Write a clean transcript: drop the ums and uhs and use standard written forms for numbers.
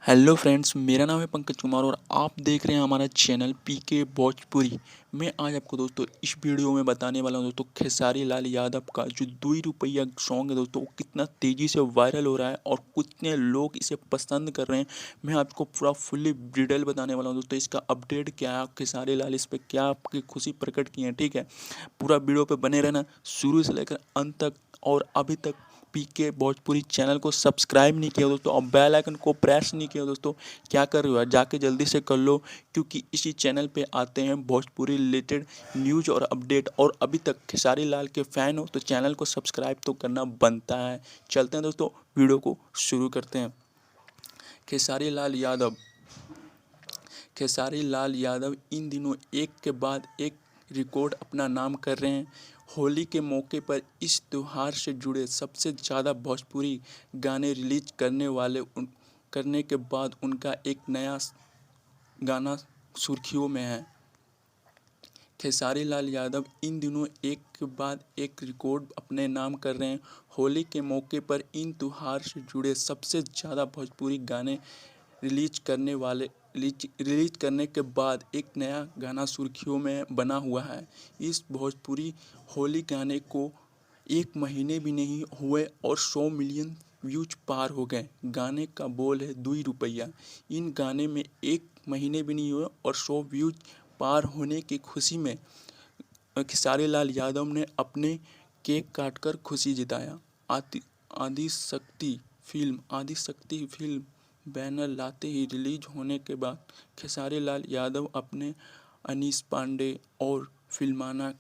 Hello friends, मेरा नाम है पंकज कुमार और आप देख रहे हैं हमारा चैनल पीके भोजपुरी। मैं आज आपको दोस्तों इस वीडियो में बताने वाला हूं दोस्तों खेसारी लाल यादव का जो 2 रुपया सॉन्ग है दोस्तों, वो कितना तेज़ी से वायरल हो रहा है और कितने लोग इसे पसंद कर रहे हैं। मैं आपको पूरा फुल्ली डिटेल बताने वाला हूँ दोस्तों, इसका अपडेट क्या है, खेसारी लाल इस पर क्या आपकी खुशी प्रकट की है। ठीक है, पूरा वीडियो पर बने रहना शुरू से लेकर अंत तक। और अभी तक पीके भोजपुरी चैनल को सब्सक्राइब नहीं किया दोस्तों और बेल आइकन को प्रेस नहीं किया दोस्तों, क्या कर रहे हो यार, जाके जल्दी से कर लो, क्योंकि इसी चैनल पे आते हैं भोजपुरी रिलेटेड न्यूज़ और अपडेट। और अभी तक खेसारी लाल के फ़ैन हो तो चैनल को सब्सक्राइब तो करना बनता है। चलते हैं दोस्तों, वीडियो को शुरू करते हैं। खेसारी लाल यादव खेसारी लाल यादव इन दिनों एक के बाद एक रिकॉर्ड अपना नाम कर रहे हैं। होली के मौके पर इस त्यौहार से जुड़े सबसे ज़्यादा भोजपुरी गाने रिलीज करने के बाद उनका एक नया गाना सुर्खियों में है। खेसारी लाल यादव इन दिनों एक के बाद एक रिकॉर्ड अपने नाम कर रहे हैं। होली के मौके पर इन त्यौहार से जुड़े सबसे ज़्यादा भोजपुरी गाने रिलीज करने के बाद एक नया गाना सुर्खियों में बना हुआ है। इस भोजपुरी होली गाने को एक महीने भी नहीं हुए और 100 मिलियन व्यूज पार हो गए। गाने का बोल है 2 रुपया। इन गाने में एक महीने भी नहीं हुए और 100 व्यूज पार होने की खुशी में खेसारी लाल यादव ने अपने केक काटकर खुशी जताया। आदि शक्ति फिल्म बैनर लाते ही रिलीज होने के बाद खेसारी लाल यादव अपने अनीस पांडे और फिल्माना